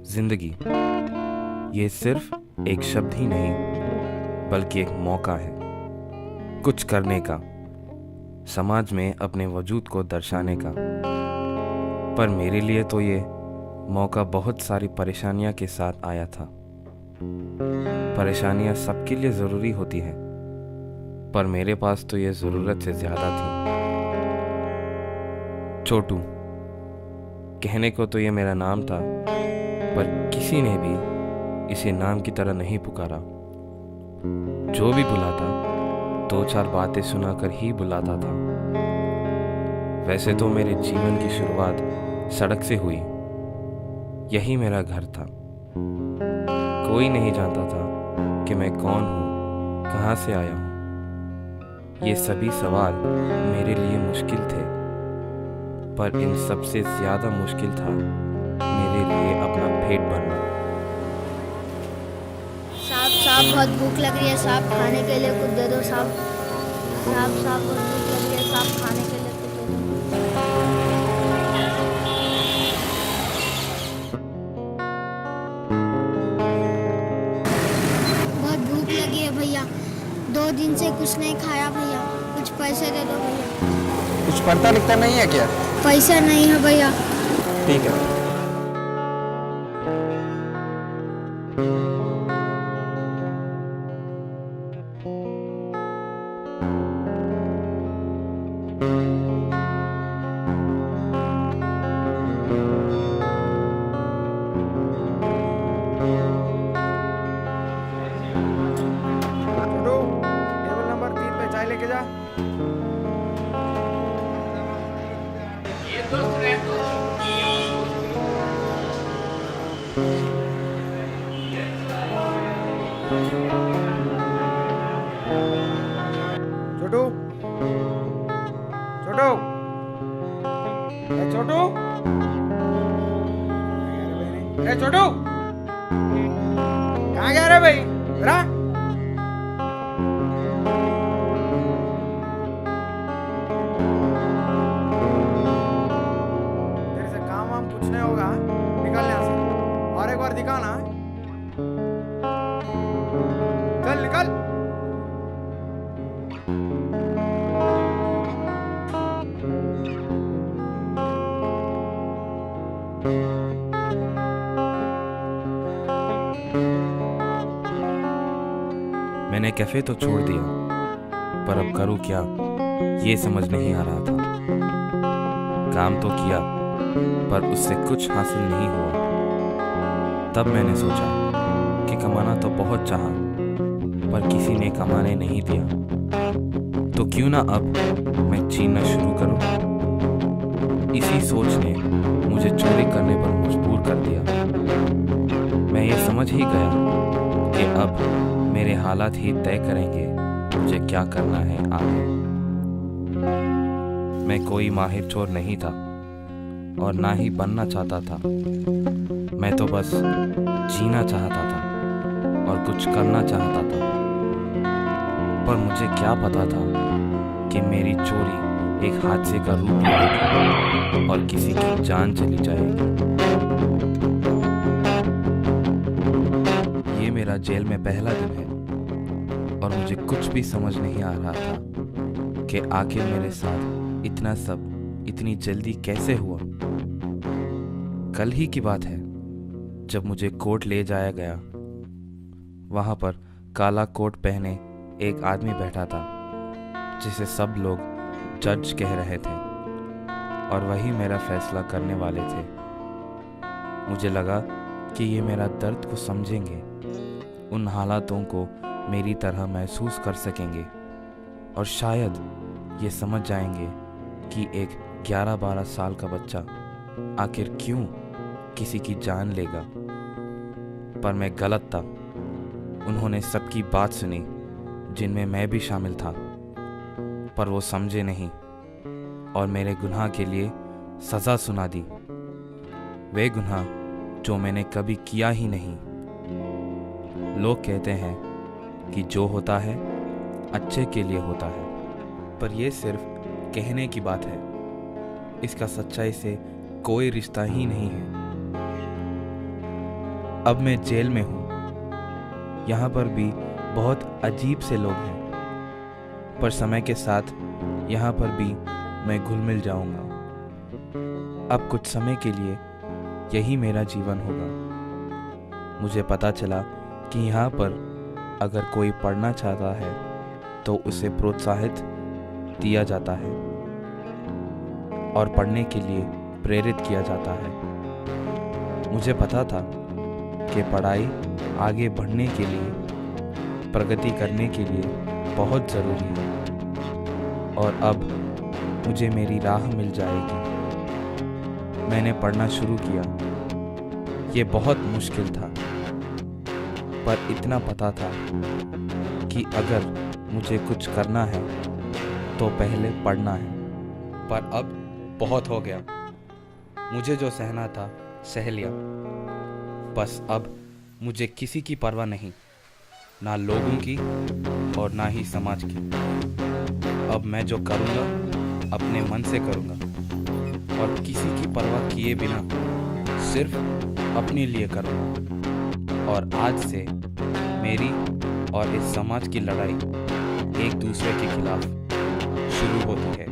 जिंदगी ये सिर्फ एक शब्द ही नहीं बल्कि एक मौका है कुछ करने का, समाज में अपने वजूद को दर्शाने का। पर मेरे लिए तो ये मौका बहुत सारी परेशानियां के साथ आया था। परेशानियां सबके लिए ज़रूरी होती हैं, पर मेरे पास तो ये ज़रूरत से ज़्यादा थी। छोटू कहने को तो ये मेरा नाम था, पर किसी ने भी इसे नाम की तरह नहीं पुकारा। जो भी बुलाता 2-4 बातें सुनाकर ही बुलाता था। वैसे तो मेरे जीवन की शुरुआत सड़क से हुई। यही मेरा घर था। कोई नहीं जानता था कि मैं कौन हूँ, कहाँ से आया हूँ। ये सभी सवाल मेरे लिए मुश्किल थे, पर इन सबसे ज़्यादा मुश्किल था मेरे लिए अपना पेट भरना। साहब बहुत भूख लग रही है साहब, खाने के लिए कुछ दे दो साहब। साहब बहुत भूख लग रही है साहब, खाने के लिए कुछ दे दो। बहुत भूख लगी है भैया, 2 दिन से कुछ नहीं खाया भैया, कुछ पैसे दे दो भैया। कुछ पढ़ता लिखता नहीं है क्या? पैसा नहीं है भैया। ठीक है। टेबल नंबर 3 पे चाय लेके जा। छोटू छोटू छोटू छोटू कहाँ गया रे भाई? जरा तेरे से काम वाम कुछ नहीं होगा, निकल यहाँ से। और एक बार दिखाना, चल निकल। मैंने कैफ़े तो छोड़ दिया, पर अब करूँ क्या ये समझ नहीं आ रहा था। काम तो किया, पर उससे कुछ हासिल नहीं हुआ। तब मैंने सोचा कि कमाना तो बहुत चाहा, पर किसी ने कमाने नहीं दिया। तो क्यों ना अब मैं जीना शुरू करूं। इसी सोच ने मुझे चोरी करने पर मजबूर कर दिया। मैं ये समझ ही गया कि अब मेरे हालात ही तय करेंगे मुझे क्या करना है आगे। मैं कोई माहिर चोर नहीं था और ना ही बनना चाहता था। मैं तो बस जीना चाहता था और कुछ करना चाहता था। पर मुझे क्या पता था कि मेरी चोरी एक हादसे का रूप ले लेगी और किसी की जान चली जाएगी। ये मेरा जेल में पहला दिन है और मुझे कुछ भी समझ नहीं आ रहा था कि आखिर मेरे साथ इतना सब इतनी जल्दी कैसे हुआ। कल ही की बात है जब मुझे कोर्ट ले जाया गया। वहाँ पर काला कोट पहने एक आदमी बैठा था जिसे सब लोग जज कह रहे थे, और वही मेरा फैसला करने वाले थे। मुझे लगा कि ये मेरा दर्द को समझेंगे, उन हालातों को मेरी तरह महसूस कर सकेंगे और शायद ये समझ जाएंगे कि एक 11-12 साल का बच्चा आखिर क्यों किसी की जान लेगा। पर मैं गलत था। उन्होंने सबकी बात सुनी, जिनमें मैं भी शामिल था, पर वो समझे नहीं और मेरे गुनाह के लिए सज़ा सुना दी। वे गुनाह जो मैंने कभी किया ही नहीं। लोग कहते हैं कि जो होता है अच्छे के लिए होता है, पर यह सिर्फ कहने की बात है। इसका सच्चाई से कोई रिश्ता ही नहीं है। अब मैं जेल में हूँ। यहाँ पर भी बहुत अजीब से लोग हैं, पर समय के साथ यहाँ पर भी मैं घुल मिल जाऊँगा। अब कुछ समय के लिए यही मेरा जीवन होगा। मुझे पता चला कि यहाँ पर अगर कोई पढ़ना चाहता है तो उसे प्रोत्साहित दिया जाता है और पढ़ने के लिए प्रेरित किया जाता है। मुझे पता था कि पढ़ाई आगे बढ़ने के लिए, प्रगति करने के लिए बहुत ज़रूरी है, और अब मुझे मेरी राह मिल जाएगी। मैंने पढ़ना शुरू किया। ये बहुत मुश्किल था, पर इतना पता था कि अगर मुझे कुछ करना है तो पहले पढ़ना है। पर अब बहुत हो गया। मुझे जो सहना था सह लिया। बस अब मुझे किसी की परवाह नहीं, ना लोगों की और ना ही समाज की। अब मैं जो करूँगा अपने मन से करूँगा और किसी की परवाह किए बिना सिर्फ अपने लिए करूँगा। और आज से मेरी और इस समाज की लड़ाई एक दूसरे के खिलाफ शुरू होती है।